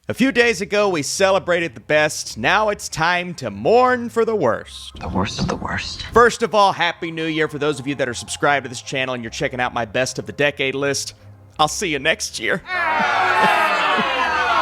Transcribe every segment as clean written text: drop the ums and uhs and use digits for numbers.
A few days ago, we celebrated the best. Now it's time to mourn for the worst. The worst of the worst. First of all, Happy New Year for those of you that are subscribed to this channel and you're checking out my best of the decade list. I'll see you next year.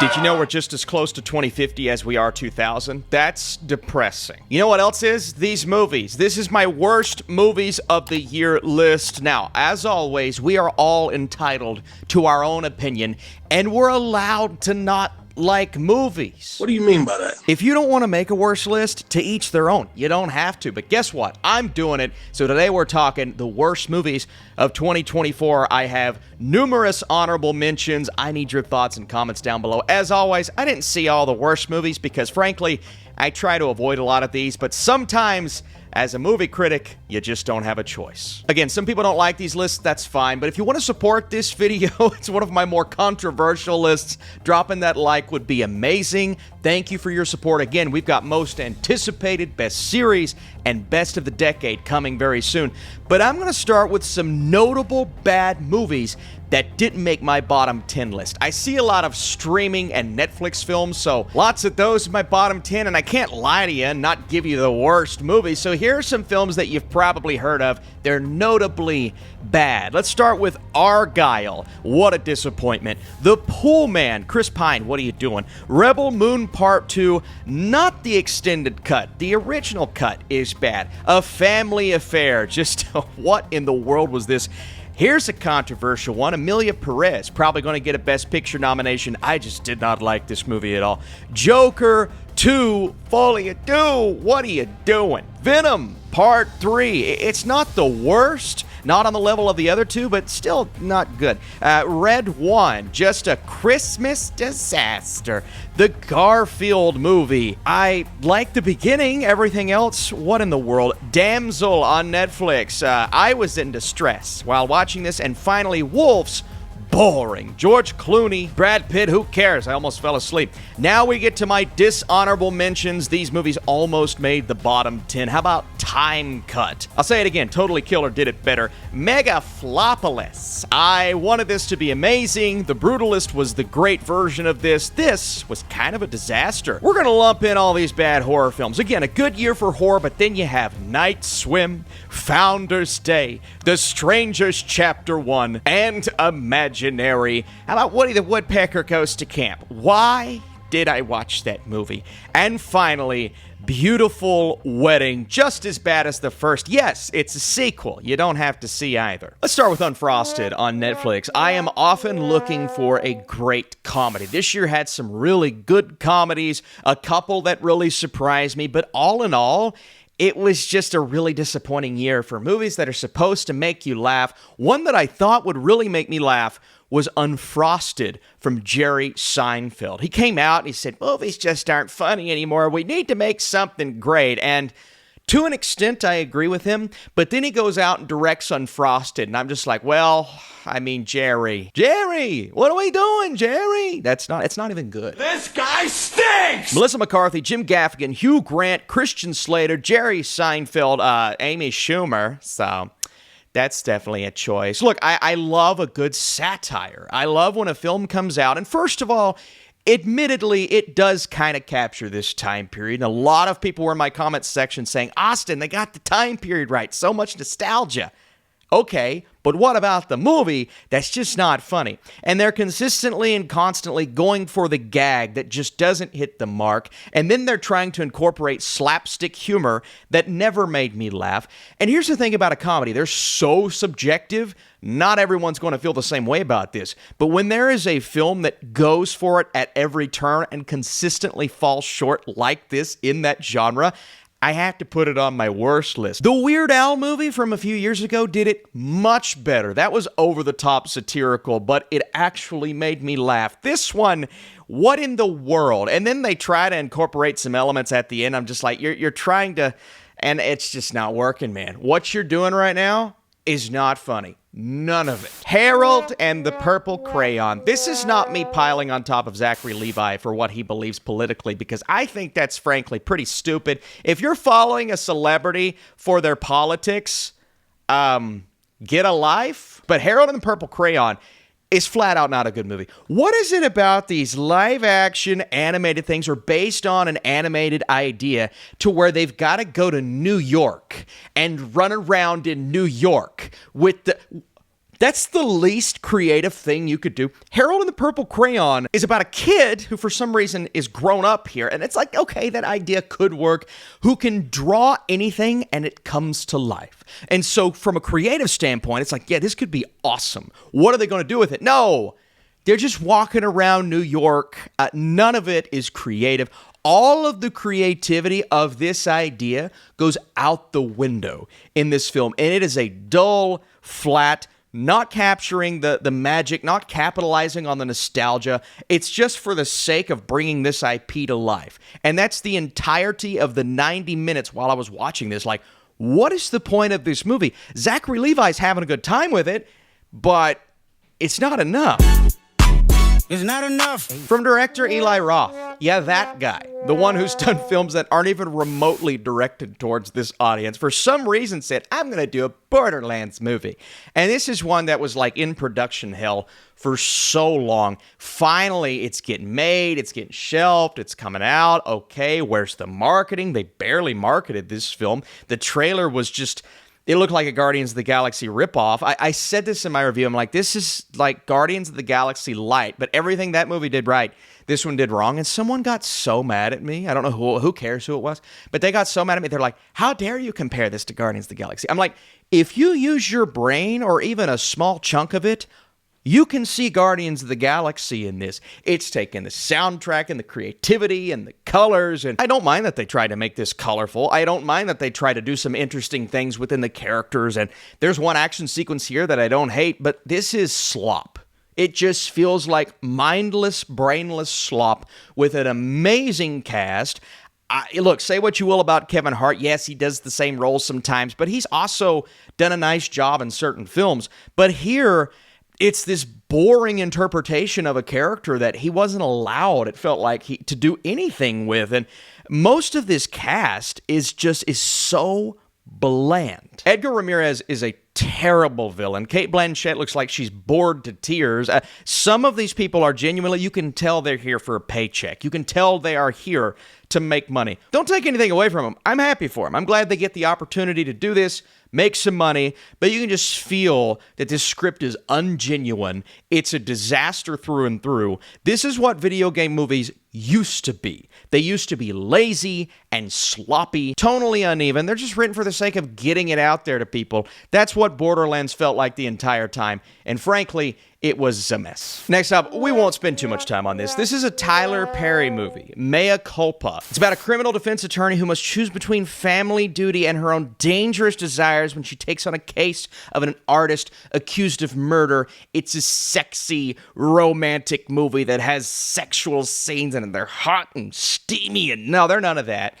Did you know we're just as close to 2050 as we are 2000? That's depressing. You know what else is? These movies. This is my worst movies of the year list. Now, as always, we are all entitled to our own opinion, and we're allowed to not like movies. What do you mean by that? If you don't want to make a worst list, to each their own. You don't have to, but guess what? I'm doing it. So today we're talking the worst movies of 2024. I have numerous honorable mentions. I need your thoughts and comments down below. As always, I didn't see all the worst movies because frankly, I try to avoid a lot of these, but sometimes as a movie critic, you just don't have a choice. Again, some people don't like these lists, that's fine, but if you want to support this video, it's one of my more controversial lists. Dropping that like would be amazing. Thank you for your support. Again, we've got most anticipated, best series, and best of the decade coming very soon. But I'm going to start with some notable bad movies that didn't make my bottom 10 list. I see a lot of streaming and Netflix films, so lots of those in my bottom 10, and I can't lie to you and not give you the worst movies. So here are some films that you've probably heard of. They're notably bad. Let's start with Argyle. What a disappointment. The Pool Man. Chris Pine, what are you doing? Rebel Moon Part 2, not the extended cut. The original cut is bad. A Family Affair. Just what in the world was this? Here's a controversial one. Emilia Perez, probably going to get a Best Picture nomination. I just did not like this movie at all. Joker 2, Folie à Deux, what are you doing? Venom Part 3, it's not the worst, not on the level of the other two, but still not good. Red 1, just a Christmas disaster. The Garfield movie, I like the beginning, everything else, what in the world? Damsel on Netflix, I was in distress while watching this, and finally Wolves. Boring. George Clooney, Brad Pitt, who cares? I almost fell asleep. Now we get to my dishonorable mentions. These movies almost made the bottom 10. How about Time Cut? I'll say it again, Totally Killer did it better. Megalopolis. I wanted this to be amazing. The Brutalist was the great version of this. This was kind of a disaster. We're gonna lump in all these bad horror films. Again, a good year for horror, but then you have Night Swim, Founder's Day, The Strangers Chapter 1, and Imaginary. How about Woody the Woodpecker Goes to Camp? Why did I watch that movie? And finally, Beautiful Wedding, just as bad as the first. Yes, it's a sequel. You don't have to see either. Let's start with Unfrosted on Netflix. I am often looking for a great comedy. This year had some really good comedies, a couple that really surprised me, but all in all, it was just a really disappointing year for movies that are supposed to make you laugh. One that I thought would really make me laugh was Unfrosted from Jerry Seinfeld. He came out and he said, movies just aren't funny anymore. We need to make something great. And to an extent, I agree with him. But then he goes out and directs Unfrosted. And I'm just like, well, I mean, Jerry, what are we doing, Jerry? It's not even good. This guy stinks! Melissa McCarthy, Jim Gaffigan, Hugh Grant, Christian Slater, Jerry Seinfeld, Amy Schumer. So that's definitely a choice. Look, I love a good satire. I love when a film comes out. And first of all, admittedly, it does kind of capture this time period. And a lot of people were in my comments section saying, Austin, they got the time period right. So much nostalgia. Okay, but what about the movie that's just not funny? And they're consistently and constantly going for the gag that just doesn't hit the mark, and then they're trying to incorporate slapstick humor that never made me laugh. And here's the thing about a comedy, they're so subjective, not everyone's going to feel the same way about this. But when there is a film that goes for it at every turn and consistently falls short like this in that genre, I have to put it on my worst list. The Weird Al movie from a few years ago did it much better. That was over-the-top satirical, but it actually made me laugh. This one, what in the world? And then they try to incorporate some elements at the end. I'm just like, you're trying to, and it's just not working, man. What you're doing right now is not funny. None of it. Harold and the Purple Crayon. This is not me piling on top of Zachary Levi for what he believes politically, because I think that's frankly pretty stupid. If you're following a celebrity for their politics, get a life. But Harold and the Purple Crayon, is flat out not a good movie. What is it about these live action animated things or based on an animated idea to where they've got to go to New York and run around in New York with the... That's the least creative thing you could do. Harold and the Purple Crayon is about a kid who for some reason is grown up here. And it's like, okay, that idea could work. Who can draw anything and it comes to life. And so from a creative standpoint, it's like, yeah, this could be awesome. What are they going to do with it? No, they're just walking around New York. None of it is creative. All of the creativity of this idea goes out the window in this film. And it is a dull, flat, not capturing the magic, not capitalizing on the nostalgia. It's just for the sake of bringing this IP to life. And that's the entirety of the 90 minutes while I was watching this. Like, what is the point of this movie? Zachary Levi's having a good time with it, but it's not enough. It's not enough. From director Eli Roth. Yeah, that guy. The one who's done films that aren't even remotely directed towards this audience. For some reason said, I'm going to do a Borderlands movie. And this is one that was like in production hell for so long. Finally, it's getting made. It's getting shelved. It's coming out. Okay, where's the marketing? They barely marketed this film. The trailer was just... It looked like a Guardians of the Galaxy ripoff. I said this in my review. I'm like, this is like Guardians of the Galaxy light, but everything that movie did right, this one did wrong. And someone got so mad at me. I don't know who cares who it was, but they got so mad at me. They're like, how dare you compare this to Guardians of the Galaxy? I'm like, if you use your brain or even a small chunk of it, you can see Guardians of the Galaxy in this. It's taken the soundtrack and the creativity and the colors, and I don't mind that they try to make this colorful. I don't mind that they try to do some interesting things within the characters, and there's one action sequence here that I don't hate, but this is slop. It just feels like mindless, brainless slop with an amazing cast. Look, say what you will about Kevin Hart. Yes, he does the same roles sometimes, but he's also done a nice job in certain films. But here... it's this boring interpretation of a character that he wasn't allowed, it felt like, to do anything with. And most of this cast is so bland. Edgar Ramirez is a terrible villain. Cate Blanchett looks like she's bored to tears. Some of these people are genuinely, you can tell they're here for a paycheck. You can tell they are here to make money. Don't take anything away from them. I'm happy for them. I'm glad they get the opportunity to do this, make some money, but you can just feel that this script is ungenuine. It's a disaster through and through. This is what video game movies used to be. They used to be lazy and sloppy, tonally uneven. They're just written for the sake of getting it out there to people. That's what Borderlands felt like the entire time. And frankly, it was a mess. Next up, we won't spend too much time on this. This is a Tyler Perry movie, Mea Culpa. It's about a criminal defense attorney who must choose between family duty and her own dangerous desires when she takes on a case of an artist accused of murder. It's a sexy, romantic movie that has sexual scenes in it. They're hot and steamy, and no, they're none of that.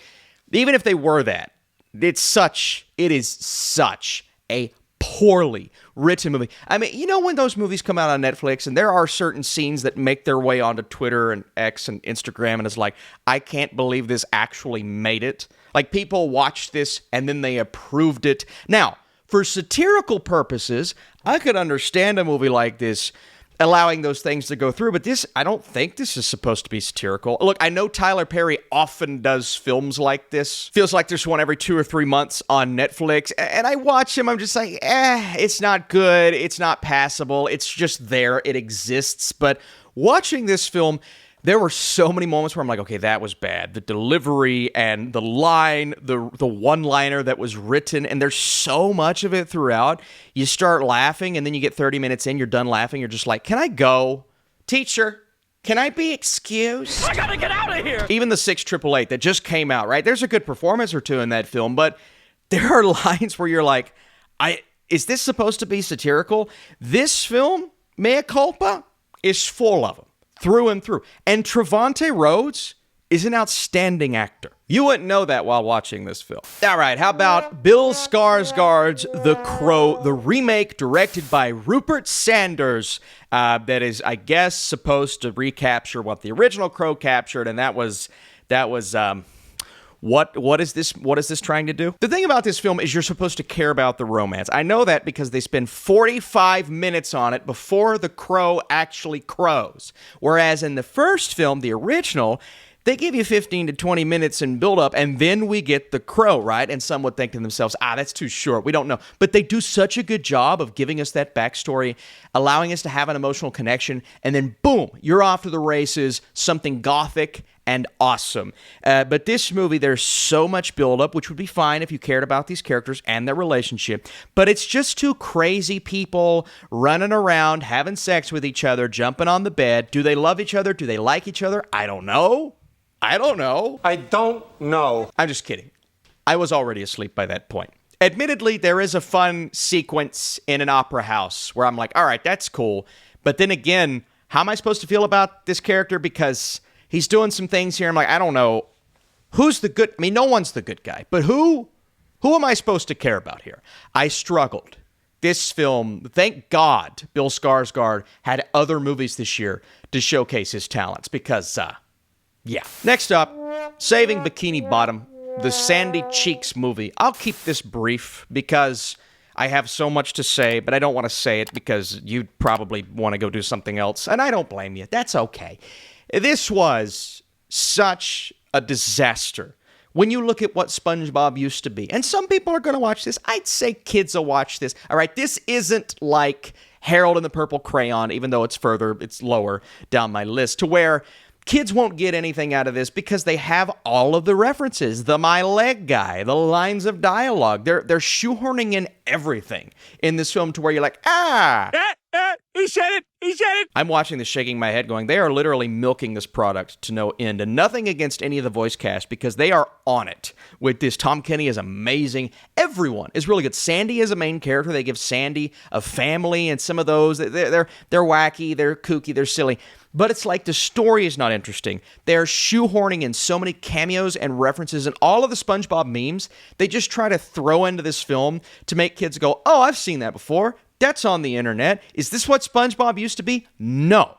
Even if they were that, it is such a poorly written movie. I mean, you know when those movies come out on Netflix and there are certain scenes that make their way onto Twitter and X and Instagram and it's like, I can't believe this actually made it. Like people watched this and then they approved it. Now, for satirical purposes, I could understand a movie like this allowing those things to go through, but this, I don't think this is supposed to be satirical. Look, I know Tyler Perry often does films like this. Feels like there's one every 2 or 3 months on Netflix, and I watch him, I'm just like, it's not good, it's not passable, it's just there, it exists. But watching this film, there were so many moments where I'm like, okay, that was bad. The delivery and the line, the one-liner that was written, and there's so much of it throughout. You start laughing, and then you get 30 minutes in, you're done laughing, you're just like, can I go? Teacher, can I be excused? I gotta get out of here! Even the 6888 that just came out, right? There's a good performance or two in that film, but there are lines where you're like, is this supposed to be satirical? This film, Mea Culpa, is full of them. Through and through. And Trevante Rhodes is an outstanding actor. You wouldn't know that while watching this film. All right, how about Bill Skarsgård's The Crow, the remake directed by Rupert Sanders, that is, I guess, supposed to recapture what the original Crow captured, and that was What is this trying to do? The thing about this film is you're supposed to care about the romance. I know that because they spend 45 minutes on it before the crow actually crows. Whereas in the first film, the original, they give you 15 to 20 minutes in build-up, and then we get the crow, right? And some would think to themselves, that's too short. We don't know. But they do such a good job of giving us that backstory, allowing us to have an emotional connection, and then boom, you're off to the races, something gothic and awesome. But this movie, there's so much build-up, which would be fine if you cared about these characters and their relationship, but it's just two crazy people running around, having sex with each other, jumping on the bed. Do they love each other? Do they like each other? I don't know. I don't know. I'm just kidding. I was already asleep by that point. Admittedly, there is a fun sequence in an opera house where I'm like, all right, that's cool. But then again, how am I supposed to feel about this character? Because he's doing some things here. I'm like, I don't know. Who's the good? I mean, no one's the good guy. But who am I supposed to care about here? I struggled. This film, thank God Bill Skarsgård had other movies this year to showcase his talents because, yeah. Next up, Saving Bikini Bottom, the Sandy Cheeks movie. I'll keep this brief because I have so much to say, but I don't want to say it because you'd probably want to go do something else, and I don't blame you. That's okay. This was such a disaster when you look at what SpongeBob used to be. And some people are going to watch this. I'd say kids will watch this. All right, this isn't like Harold and the Purple Crayon, even though it's lower down my list, to where kids won't get anything out of this because they have all of the references. The My Leg guy, the lines of dialogue. They're shoehorning in everything in this film to where you're like, he said it. I'm watching this shaking my head going, they are literally milking this product to no end. And nothing against any of the voice cast because they are on it with this. Tom Kenny is amazing. Everyone is really good. Sandy is a main character. They give Sandy a family, and some of those, they're wacky, they're kooky, they're silly. But it's like the story is not interesting. They're shoehorning in so many cameos and references, and all of the SpongeBob memes, they just try to throw into this film to make kids go, oh, I've seen that before. That's on the internet. Is this what SpongeBob used to be? No.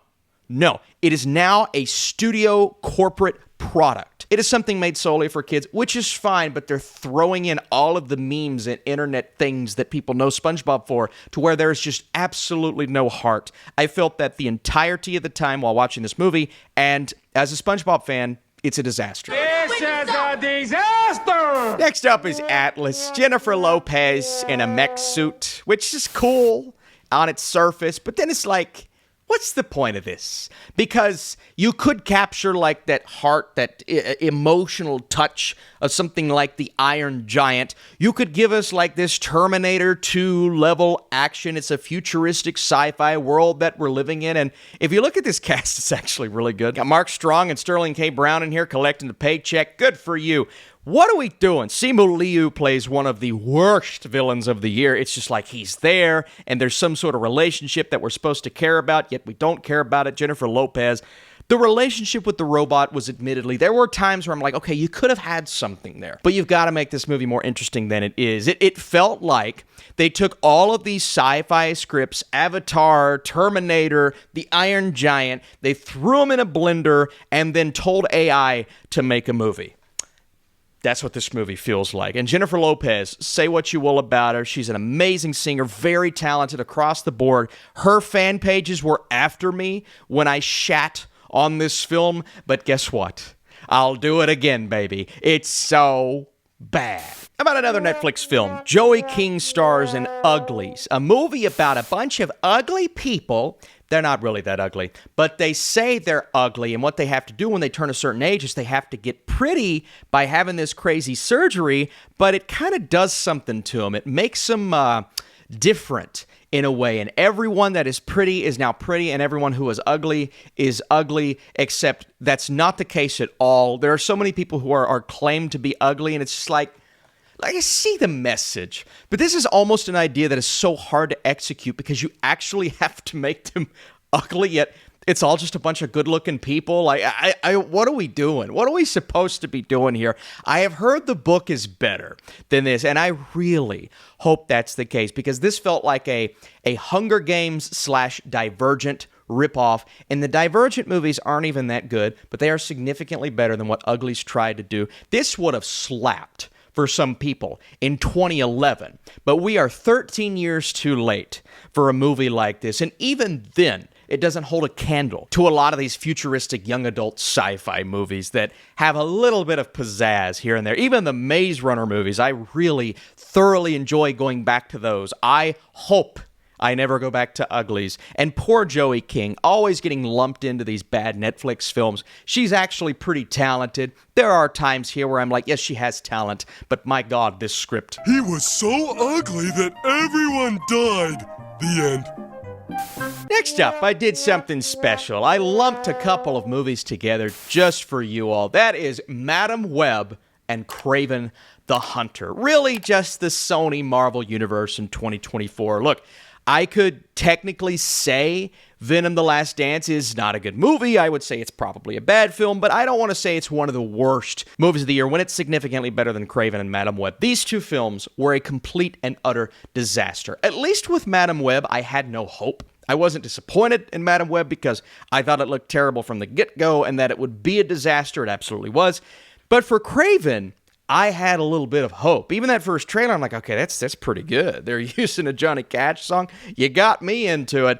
It is now a studio corporate product. It is something made solely for kids, which is fine, but they're throwing in all of the memes and internet things that people know SpongeBob for to where there's just absolutely no heart. I felt that the entirety of the time while watching this movie, and as a SpongeBob fan, it's a disaster. This is a disaster! Next up is Atlas, Jennifer Lopez in a mech suit, which is cool on its surface, but then it's like, what's the point of this? Because you could capture like that heart, that emotional touch of something like the Iron Giant. You could give us like this Terminator 2 level action. It's a futuristic sci-fi world that we're living in. And if you look at this cast, it's actually really good. Got Mark Strong and Sterling K. Brown in here collecting the paycheck. Good for you. What are we doing? Simu Liu plays one of the worst villains of the year. It's just like he's there, and there's some sort of relationship that we're supposed to care about, yet we don't care about it. Jennifer Lopez. The relationship with the robot was admittedly, there were times where I'm like, okay, you could have had something there, but you've got to make this movie more interesting than it is. It felt like they took all of these sci-fi scripts, Avatar, Terminator, the Iron Giant, they threw them in a blender, and then told AI to make a movie. That's what this movie feels like. And Jennifer Lopez, say what you will about her. She's an amazing singer, very talented across the board. Her fan pages were after me when I shat on this film. But guess what? I'll do it again, baby. It's so bad. How about another Netflix film? Joey King stars in Uglies, a movie about a bunch of ugly people. They're not really that ugly, but they say they're ugly, and what they have to do when they turn a certain age is they have to get pretty by having this crazy surgery, but it kind of does something to them. It makes them different in a way, and everyone that is pretty is now pretty, and everyone who is ugly, except that's not the case at all. There are so many people who are claimed to be ugly, and it's just like, I see the message, but this is almost an idea that is so hard to execute because you actually have to make them ugly, yet it's all just a bunch of good-looking people. Like, what are we doing? What are we supposed to be doing here? I have heard the book is better than this, and I really hope that's the case because this felt like a Hunger Games / Divergent ripoff, and the Divergent movies aren't even that good, but they are significantly better than what Uglies tried to do. This would have slapped for some people in 2011, but we are 13 years too late for a movie like this, and even then, it doesn't hold a candle to a lot of these futuristic young adult sci-fi movies that have a little bit of pizzazz here and there. Even the Maze Runner movies, I really thoroughly enjoy going back to those. I hope I never go back to Uglies. And poor Joey King, always getting lumped into these bad Netflix films. She's actually pretty talented. There are times here where I'm like, yes, she has talent, but my God, this script. He was so ugly that everyone died. The end. Next up, I did something special. I lumped a couple of movies together just for you all. That is Madam Web and Kraven the Hunter. Really just the Sony Marvel universe in 2024. Look, I could technically say Venom: The Last Dance is not a good movie. I would say it's probably a bad film, but I don't want to say it's one of the worst movies of the year when it's significantly better than Kraven and Madam Web. These two films were a complete and utter disaster. At least with Madam Web, I had no hope. I wasn't disappointed in Madam Web because I thought it looked terrible from the get-go and that it would be a disaster. It absolutely was. But for Kraven, I had a little bit of hope. Even that first trailer, I'm like, okay, that's pretty good. They're using a Johnny Cash song. You got me into it.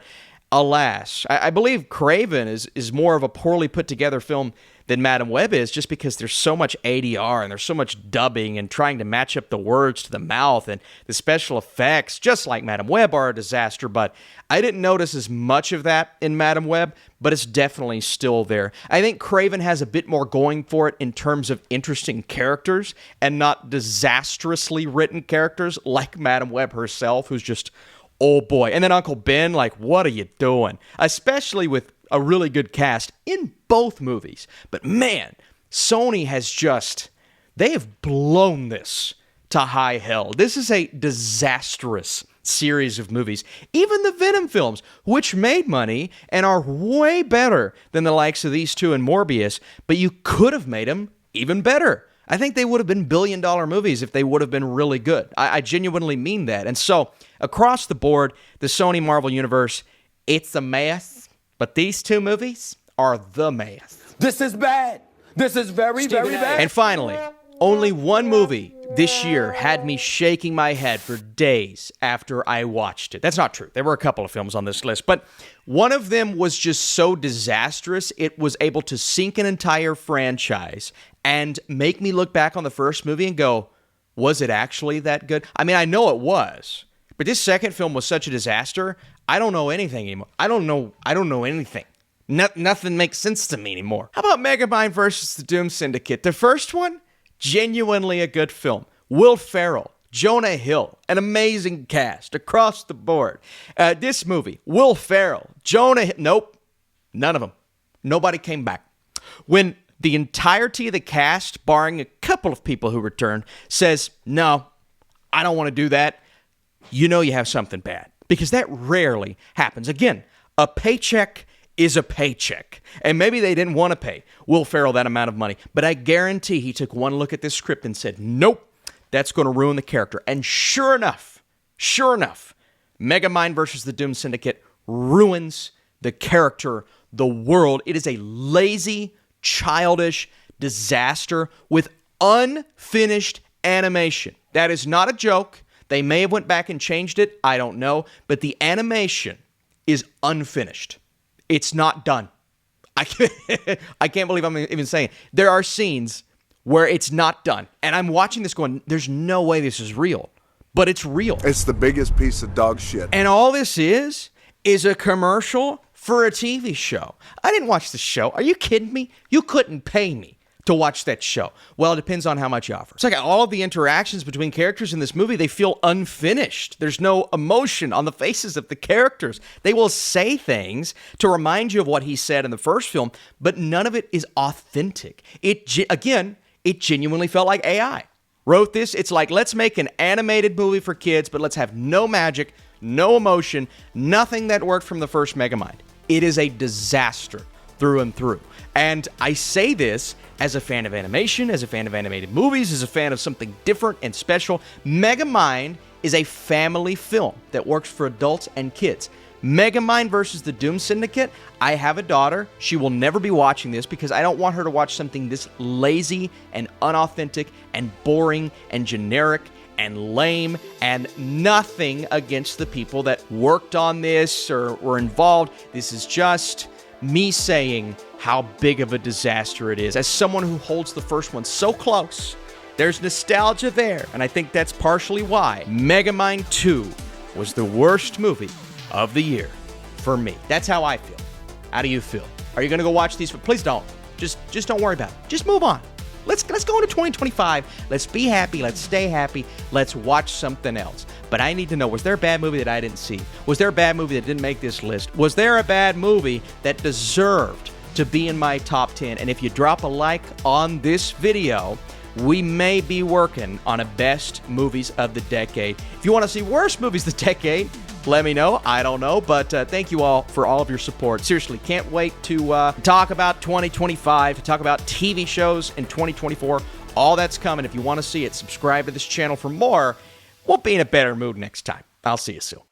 Alas, I believe Kraven is more of a poorly put together film than Madam Web is, just because there's so much ADR and there's so much dubbing and trying to match up the words to the mouth, and the special effects, just like Madam Web, are a disaster. But I didn't notice as much of that in Madam Web, but it's definitely still there. I think Kraven has a bit more going for it in terms of interesting characters and not disastrously written characters like Madam Web herself, who's just, oh boy. And then Uncle Ben, like, what are you doing? Especially with a really good cast in both movies. But man, Sony has just, they have blown this to high hell. This is a disastrous series of movies. Even the Venom films, which made money and are way better than the likes of these two and Morbius, but you could have made them even better. I think they would have been billion-dollar movies if they would have been really good. I genuinely mean that. And so, across the board, the Sony Marvel Universe, it's a mess. But these two movies are the mess. This is bad. This is very, very bad. And finally, only one movie this year had me shaking my head for days after I watched it. That's not true. There were a couple of films on this list, but one of them was just so disastrous, it was able to sink an entire franchise and make me look back on the first movie and go, was it actually that good? I mean, I know it was, but this second film was such a disaster, I don't know anything anymore. I don't know anything. Nothing makes sense to me anymore. How about Megamind versus the Doom Syndicate? The first one, genuinely a good film. Will Ferrell, Jonah Hill, an amazing cast across the board. This movie, Will Ferrell, Jonah Hill, nope, none of them. Nobody came back. When the entirety of the cast, barring a couple of people who returned, says, no, I don't want to do that, you know you have something bad. Because that rarely happens. Again, a paycheck is a paycheck. And maybe they didn't want to pay Will Ferrell that amount of money, but I guarantee he took one look at this script and said, nope, that's going to ruin the character. And sure enough, Megamind versus the Doom Syndicate ruins the character, the world. It is a lazy, childish disaster with unfinished animation. That is not a joke. They may have went back and changed it. I don't know. But the animation is unfinished. It's not done. I can't believe I'm even saying it. There are scenes where it's not done. And I'm watching this going, there's no way this is real. But it's real. It's the biggest piece of dog shit. And all this is a commercial for a TV show. I didn't watch the show. Are you kidding me? You couldn't pay me to watch that show. Well, it depends on how much you offer. It's like all of the interactions between characters in this movie, they feel unfinished. There's no emotion on the faces of the characters. They will say things to remind you of what he said in the first film, but none of it is authentic. It genuinely felt like AI wrote this. It's like, let's make an animated movie for kids, but let's have no magic, no emotion, nothing that worked from the first Megamind. It is a disaster through and through. And I say this as a fan of animation, as a fan of animated movies, as a fan of something different and special. Megamind is a family film that works for adults and kids. Megamind versus the Doom Syndicate. I have a daughter. She will never be watching this because I don't want her to watch something this lazy and unauthentic and boring and generic and lame, and nothing against the people that worked on this or were involved. This is just me saying how big of a disaster it is. As someone who holds the first one so close, there's nostalgia there, and I think that's partially why Megamind 2 was the worst movie of the year for me. That's how I feel. How do you feel? Are you going to go watch these? Please don't. Just don't worry about it. Just move on. Let's go into 2025. Let's be happy. Let's stay happy. Let's watch something else. But I need to know, was there a bad movie that I didn't see? Was there a bad movie that didn't make this list? Was there a bad movie that deserved to be in my top 10? And if you drop a like on this video, we may be working on a best movies of the decade. If you want to see worst movies of the decade, let me know. I don't know, but thank you all for all of your support. Seriously, can't wait to talk about 2025, to talk about TV shows in 2024. All that's coming. If you want to see it, subscribe to this channel for more. We'll be in a better mood next time. I'll see you soon.